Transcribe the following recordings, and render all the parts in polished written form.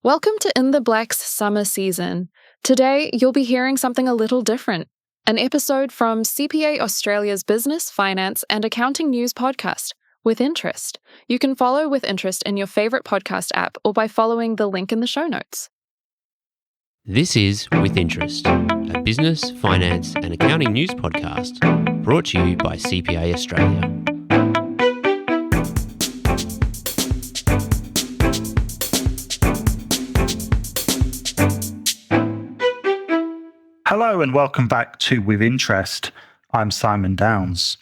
Welcome to In the Black's summer season. Today, you'll be hearing something a little different. An episode from CPA Australia's business, finance, and accounting news podcast, With Interest. You can follow With Interest in your favourite podcast app or by following the link in the show notes. This is With Interest, a business, finance, and accounting news podcast brought to you by CPA Australia. Hello and welcome back to With Interest. I'm Simon Downs.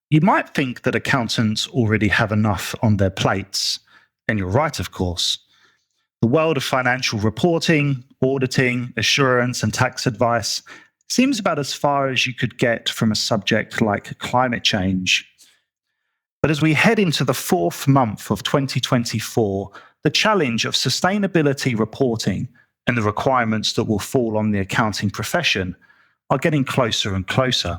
You might think that accountants already have enough on their plates, and you're right, of course. The world of financial reporting, auditing, assurance, and tax advice seems about as far as you could get from a subject like climate change. But as we head into the fourth month of 2024, the challenge of sustainability reporting and the requirements that will fall on the accounting profession are getting closer and closer.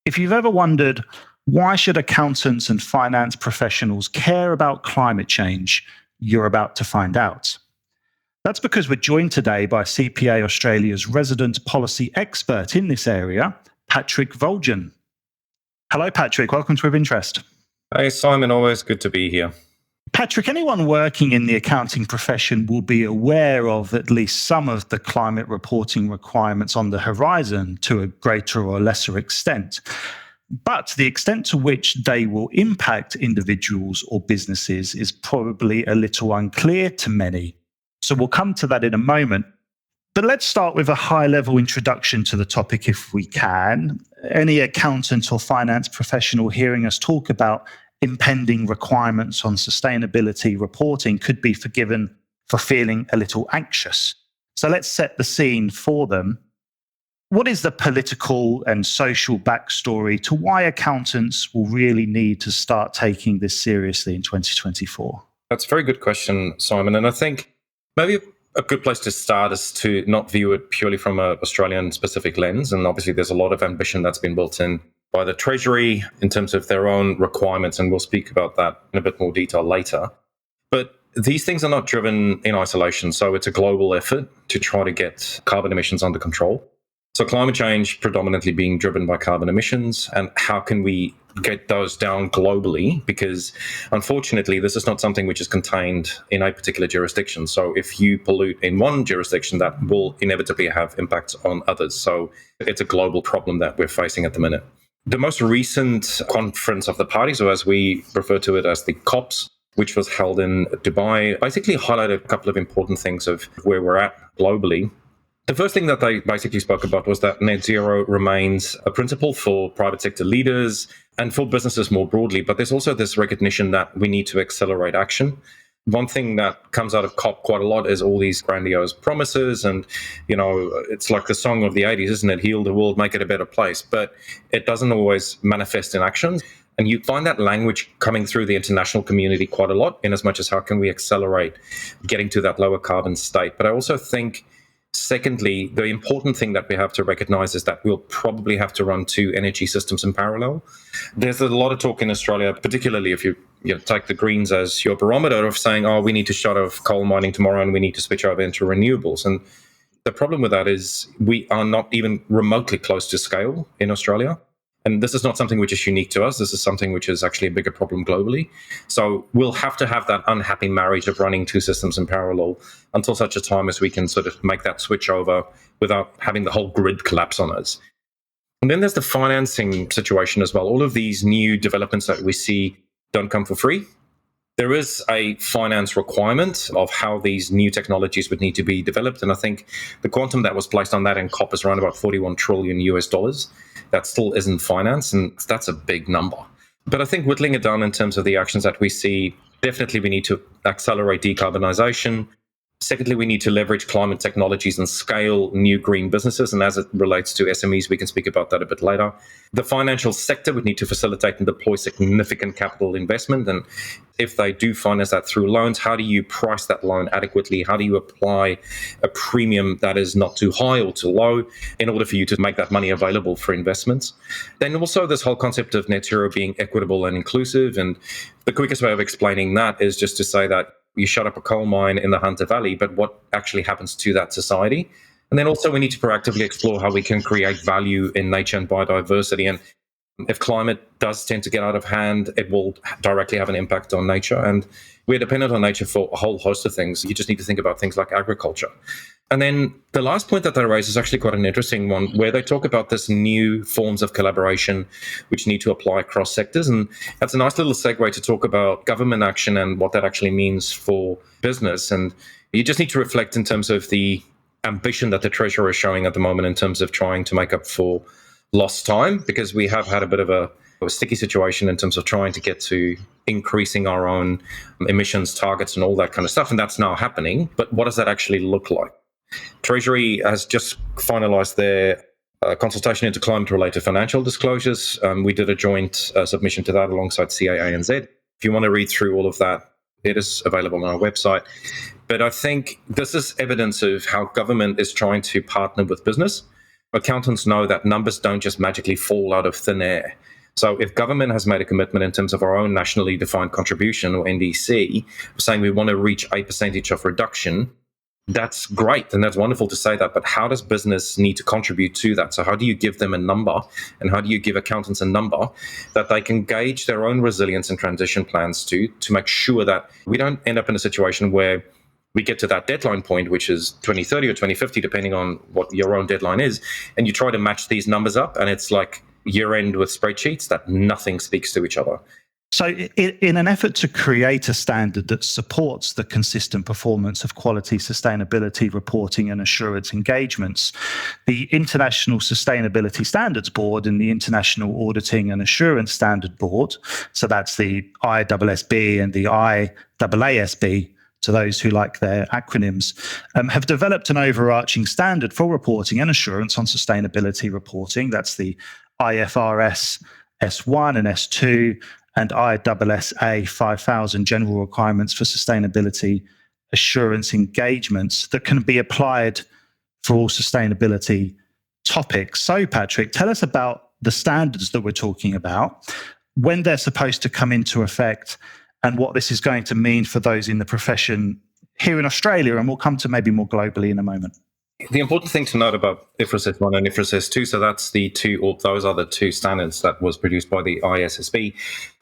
If you've ever wondered, why should accountants and finance professionals care about climate change, you're about to find out. That's because we're joined today by CPA Australia's resident policy expert in this area, Patrick Viljoen. Hello, Patrick. Welcome to With Interest. Hey, Simon. Always good to be here. Patrick, anyone working in the accounting profession will be aware of at least some of the climate reporting requirements on the horizon to a greater or lesser extent. But the extent to which they will impact individuals or businesses is probably a little unclear to many. So we'll come to that in a moment. But let's start with a high-level introduction to the topic if we can. Any accountant or finance professional hearing us talk about impending requirements on sustainability reporting could be forgiven for feeling a little anxious. So let's set the scene for them. What is the political and social backstory to why accountants will really need to start taking this seriously in 2024? That's a very good question, Simon. And I think maybe a good place to start is to not view it purely from an Australian specific lens. And obviously there's a lot of ambition that's been built in by the Treasury in terms of their own requirements, and we'll speak about that in a bit more detail later. But these things are not driven in isolation, so it's a global effort to try to get carbon emissions under control. So climate change predominantly being driven by carbon emissions, and how can we get those down globally? Because unfortunately, this is not something which is contained in a particular jurisdiction. So if you pollute in one jurisdiction, that will inevitably have impacts on others. So it's a global problem that we're facing at the minute. The most recent conference of the parties, or as we refer to it as the COPs, which was held in Dubai, basically highlighted a couple of important things of where we're at globally. The first thing that they basically spoke about was that net zero remains a principle for private sector leaders and for businesses more broadly, but there's also this recognition that we need to accelerate action. One thing that comes out of COP quite a lot is all these grandiose promises, and it's like the song of the 80s, isn't it? Heal the world, make it a better place. But it doesn't always manifest in action. And you find that language coming through the international community quite a lot, in as much as how can we accelerate getting to that lower carbon state. But I also think, secondly, the important thing that we have to recognize is that we'll probably have to run two energy systems in parallel. There's a lot of talk in Australia, particularly if you take the Greens as your barometer, of saying, we need to shut off coal mining tomorrow and we need to switch over into renewables. And the problem with that is we are not even remotely close to scale in Australia. And this is not something which is unique to us. This is something which is actually a bigger problem globally. So we'll have to have that unhappy marriage of running two systems in parallel until such a time as we can sort of make that switch over without having the whole grid collapse on us. And then there's the financing situation as well. All of these new developments that we see don't come for free. There is a finance requirement of how these new technologies would need to be developed. And I think the quantum that was placed on that in COP is around about $41 trillion US. That still isn't finance, and that's a big number. But I think whittling it down in terms of the actions that we see, definitely we need to accelerate decarbonization. Secondly, we need to leverage climate technologies and scale new green businesses. And as it relates to SMEs, we can speak about that a bit later. The financial sector would need to facilitate and deploy significant capital investment. And if they do finance that through loans, how do you price that loan adequately? How do you apply a premium that is not too high or too low in order for you to make that money available for investments? Then also this whole concept of net zero being equitable and inclusive. And the quickest way of explaining that is just to say that you shut up a coal mine in the Hunter Valley, but what actually happens to that society. And then also we need to proactively explore how we can create value in nature and biodiversity. And if climate does tend to get out of hand, it will directly have an impact on nature. And we're dependent on nature for a whole host of things. You just need to think about things like agriculture. And then the last point that they raise is actually quite an interesting one, where they talk about this new forms of collaboration which need to apply across sectors. And that's a nice little segue to talk about government action and what that actually means for business. And you just need to reflect in terms of the ambition that the Treasurer is showing at the moment in terms of trying to make up for lost time, because we have had a bit of a sticky situation in terms of trying to get to increasing our own emissions targets and all that kind of stuff. And that's now happening. But what does that actually look like? Treasury has just finalised their consultation into climate-related financial disclosures. We did a joint submission to that alongside CAA and Z. If you want to read through all of that, it is available on our website. But I think this is evidence of how government is trying to partner with business. Accountants know that numbers don't just magically fall out of thin air. So if government has made a commitment in terms of our own nationally defined contribution, or NDC, saying we want to reach a percentage of reduction, that's great and that's wonderful to say that, but how does business need to contribute to that? So how do you give them a number, and how do you give accountants a number that they can gauge their own resilience and transition plans to make sure that we don't end up in a situation where we get to that deadline point, which is 2030 or 2050, depending on what your own deadline is, and you try to match these numbers up, and it's like year-end with spreadsheets that nothing speaks to each other. So in an effort to create a standard that supports the consistent performance of quality sustainability reporting and assurance engagements, the International Sustainability Standards Board and the International Auditing and Assurance Standard Board, so that's the ISSB and the IAASB, to those who like their acronyms, have developed an overarching standard for reporting and assurance on sustainability reporting. That's the IFRS S1 and S2 and ISSA 5000 general requirements for sustainability assurance engagements that can be applied for all sustainability topics. So, Patrick, tell us about the standards that we're talking about, when they're supposed to come into effect, and what this is going to mean for those in the profession here in Australia, and we'll come to maybe more globally in a moment. The important thing to note about IFRS S1 and IFRS S2, so that's the two, or those are the two standards that was produced by the ISSB.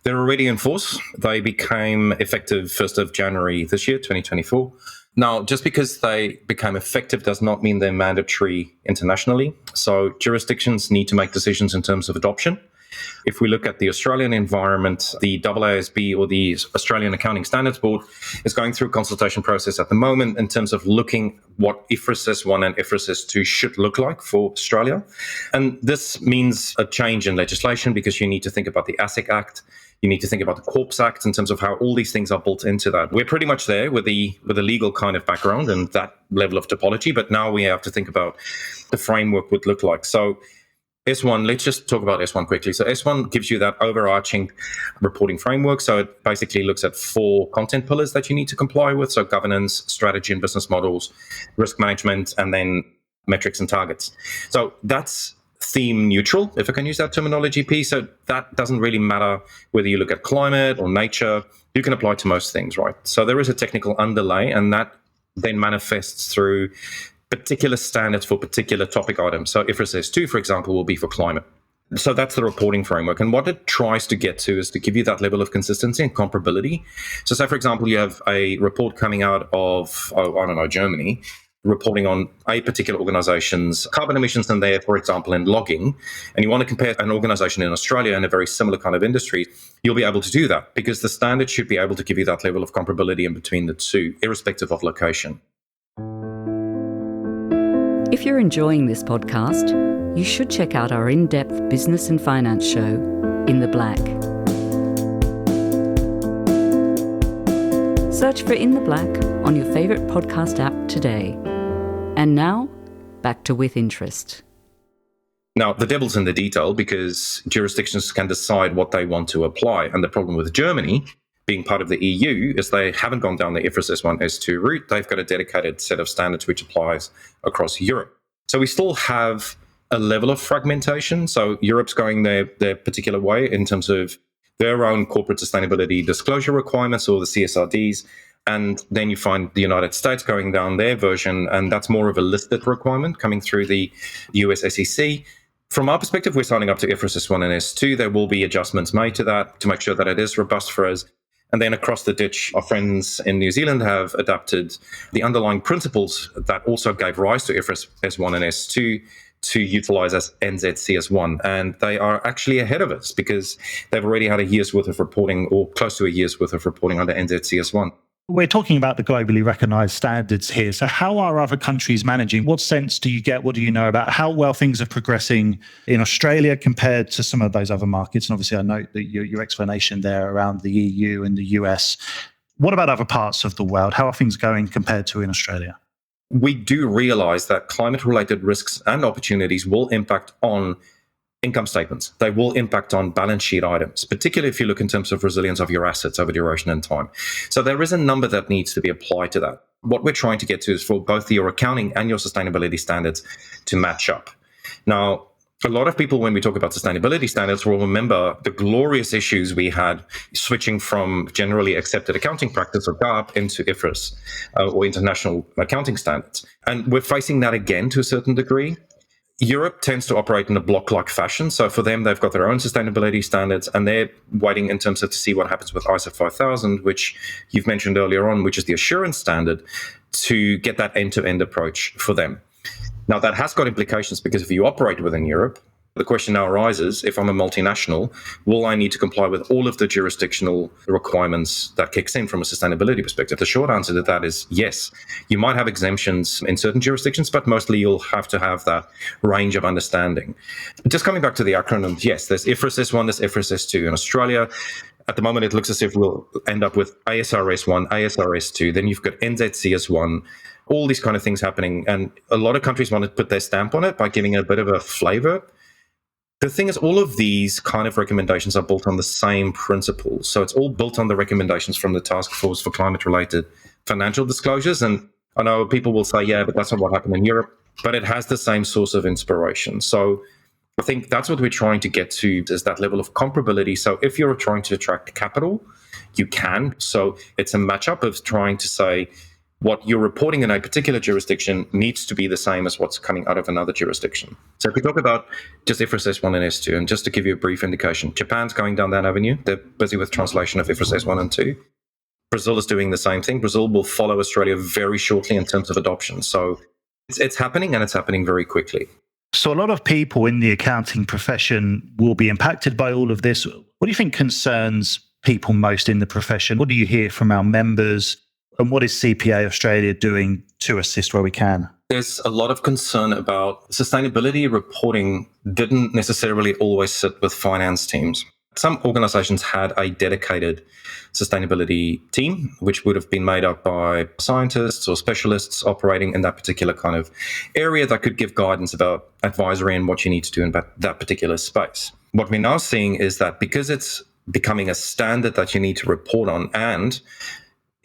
They're already in force. They became effective 1st of January this year, 2024. Now, just because they became effective does not mean they're mandatory internationally. So jurisdictions need to make decisions in terms of adoption. If we look at the Australian environment, the AASB, or the Australian Accounting Standards Board, is going through a consultation process at the moment in terms of looking what IFRS S1 and IFRS S2 should look like for Australia. And this means a change in legislation, because you need to think about the ASIC Act, you need to think about the Corps Act in terms of how all these things are built into that. We're pretty much there with the legal kind of background and that level of topology, but now we have to think about the framework would look like. So S1, let's just talk about S1 quickly. So S1 gives you that overarching reporting framework. So it basically looks at 4 content pillars that you need to comply with. So governance, strategy and business models, risk management, and then metrics and targets. So that's theme neutral, if I can use that terminology piece. So that doesn't really matter whether you look at climate or nature. You can apply to most things, right? So there is a technical underlay, and that then manifests through particular standards for particular topic items. So IFRS S2, for example, will be for climate. So that's the reporting framework. And what it tries to get to is to give you that level of consistency and comparability. So say, for example, you have a report coming out of, Germany, reporting on a particular organization's carbon emissions in there, for example, in logging, and you want to compare an organization in Australia in a very similar kind of industry, you'll be able to do that, because the standard should be able to give you that level of comparability in between the two, irrespective of location. If you're enjoying this podcast, you should check out our in-depth business and finance show, In the Black. Search for In the Black on your favourite podcast app today. And now, back to With Interest. Now, the devil's in the detail, because jurisdictions can decide what they want to apply. And the problem with Germany, being part of the EU, is they haven't gone down the IFRS S1, S2 route. They've got a dedicated set of standards which applies across Europe. So we still have a level of fragmentation. So Europe's going their particular way in terms of their own corporate sustainability disclosure requirements, or the CSRDs. And then you find the United States going down their version, and that's more of a listed requirement coming through the US SEC. From our perspective, we're signing up to IFRS S1 and S2. There will be adjustments made to that to make sure that it is robust for us. And then across the ditch, our friends in New Zealand have adapted the underlying principles that also gave rise to IFRS S1 and S2 to utilize as NZCS1. And they are actually ahead of us because they've already had a year's worth of reporting, or close to a year's worth of reporting under NZCS1. We're talking about the globally recognized standards here. So how are other countries managing? What sense do you get? What do you know about how well things are progressing in Australia compared to some of those other markets? And obviously, I note that your explanation there around the EU and the US. What about other parts of the world? How are things going compared to in Australia? We do realize that climate-related risks and opportunities will impact on income statements. They will impact on balance sheet items, particularly if you look in terms of resilience of your assets over duration and time. So there is a number that needs to be applied to that. What we're trying to get to is for both your accounting and your sustainability standards to match up. Now, a lot of people, when we talk about sustainability standards, will remember the glorious issues we had switching from generally accepted accounting practice or GAAP into IFRS or international accounting standards. And we're facing that again to a certain degree. Europe tends to operate in a block-like fashion. So for them, they've got their own sustainability standards, and they're waiting in terms of to see what happens with ISO 5000, which you've mentioned earlier on, which is the assurance standard, to get that end-to-end approach for them. Now, that has got implications because if you operate within Europe, the question now arises, if I'm a multinational, will I need to comply with all of the jurisdictional requirements that kicks in from a sustainability perspective? The short answer to that is yes. You might have exemptions in certain jurisdictions, but mostly you'll have to have that range of understanding. Just coming back to the acronyms, yes, there's IFRS S1, there's IFRS S2. In Australia, at the moment, it looks as if we'll end up with ASRS 1, ASRS 2, then you've got NZCS 1, all these kind of things happening. And a lot of countries want to put their stamp on it by giving it a bit of a flavor. The thing is, all of these kind of recommendations are built on the same principles. So it's all built on the recommendations from the Task Force for Climate-Related Financial Disclosures. And I know people will say, yeah, but that's not what happened in Europe. But it has the same source of inspiration. So I think that's what we're trying to get to, is that level of comparability. So if you're trying to attract capital, you can. So it's a matchup of trying to say, what you're reporting in a particular jurisdiction needs to be the same as what's coming out of another jurisdiction. So if we talk about just IFRS S1 and S2, and just to give you a brief indication, Japan's going down that avenue. They're busy with translation of IFRS S1 and 2. Brazil is doing the same thing. Brazil will follow Australia very shortly in terms of adoption. So it's happening, and it's happening very quickly. So a lot of people in the accounting profession will be impacted by all of this. What do you think concerns people most in the profession? What do you hear from our members? And what is CPA Australia doing to assist where we can? There's a lot of concern about sustainability reporting didn't necessarily always sit with finance teams. Some organizations had a dedicated sustainability team, which would have been made up by scientists or specialists operating in that particular kind of area that could give guidance about advisory and what you need to do in that particular space. What we're now seeing is that because it's becoming a standard that you need to report on, and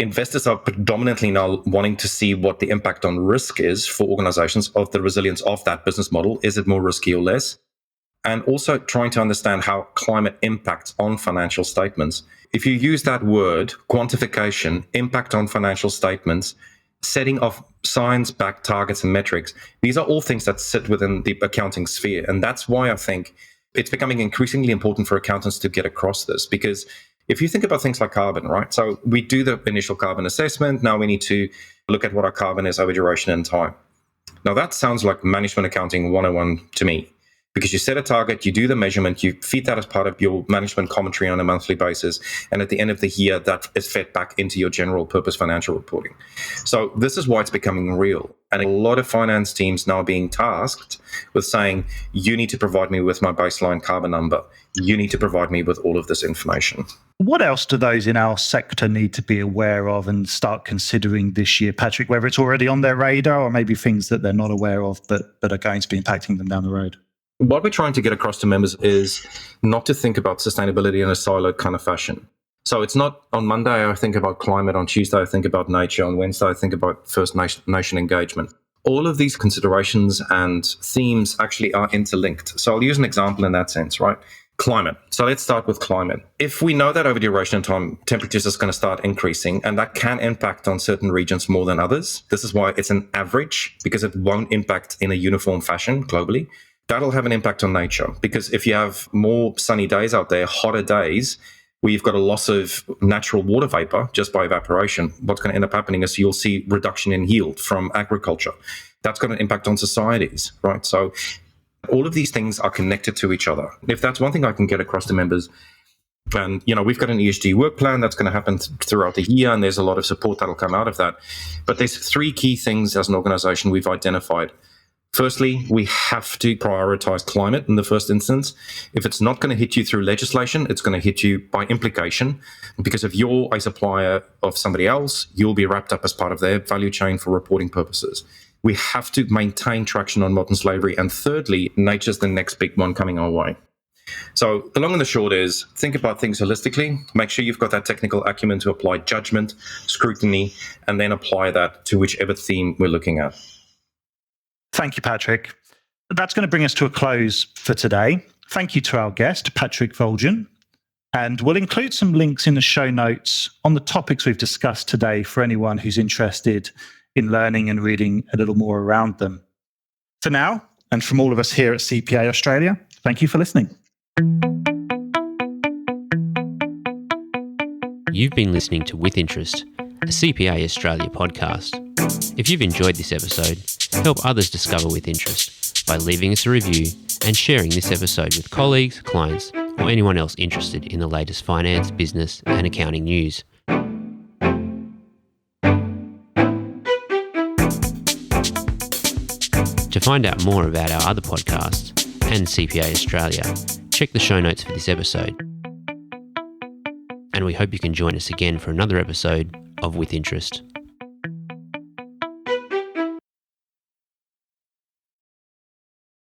investors are predominantly now wanting to see what the impact on risk is for organizations of the resilience of that business model. Is it more risky or less? And also trying to understand how climate impacts on financial statements. If you use that word, quantification, impact on financial statements, setting of science-backed targets and metrics, these are all things that sit within the accounting sphere. And that's why I think it's becoming increasingly important for accountants to get across this, because if you think about things like carbon, right? So we do the initial carbon assessment. Now we need to look at what our carbon is over duration and time. Now that sounds like management accounting 101 to me, because you set a target, you do the measurement, you feed that as part of your management commentary on a monthly basis. And at the end of the year, that is fed back into your general purpose financial reporting. So this is why it's becoming real. And a lot of finance teams now are being tasked with saying, you need to provide me with my baseline carbon number. You need to provide me with all of this information. What else do those in our sector need to be aware of and start considering this year, Patrick, whether it's already on their radar or maybe things that they're not aware of but are going to be impacting them down the road? What we're trying to get across to members is not to think about sustainability in a siloed kind of fashion. So it's not on Monday I think about climate, on Tuesday I think about nature, on Wednesday I think about First Nation engagement. All of these considerations and themes actually are interlinked. So I'll use an example in that sense, right? Climate. So let's start with climate. If we know that over duration of time, temperatures is going to start increasing, and that can impact on certain regions more than others. This is why it's an average, because it won't impact in a uniform fashion globally. That'll have an impact on nature, because if you have more sunny days out there, hotter days, where you've got a loss of natural water vapor just by evaporation, what's going to end up happening is you'll see reduction in yield from agriculture. That's going to impact on societies, right? So all of these things are connected to each other. If that's one thing I can get across to members, and we've got an ESG work plan that's going to happen throughout the year, and there's a lot of support that'll come out of that. But there's three key things as an organization we've identified. Firstly, we have to prioritize climate in the first instance. If it's not going to hit you through legislation, it's going to hit you by implication, because if you're a supplier of somebody else, you'll be wrapped up as part of their value chain for reporting purposes. We have to maintain traction on modern slavery. And thirdly, nature's the next big one coming our way. So the long and the short is, think about things holistically. Make sure you've got that technical acumen to apply judgment, scrutiny, and then apply that to whichever theme we're looking at. Thank you, Patrick. That's going to bring us to a close for today. Thank you to our guest, Patrick Viljoen. And we'll include some links in the show notes on the topics we've discussed today for anyone who's interested in learning and reading a little more around them. For now, and from all of us here at CPA Australia, thank you for listening. You've been listening to With Interest, a CPA Australia podcast. If you've enjoyed this episode, help others discover With Interest by leaving us a review and sharing this episode with colleagues, clients, or anyone else interested in the latest finance, business, and accounting news. To find out more about our other podcasts and CPA Australia, check the show notes for this episode. And we hope you can join us again for another episode of With Interest.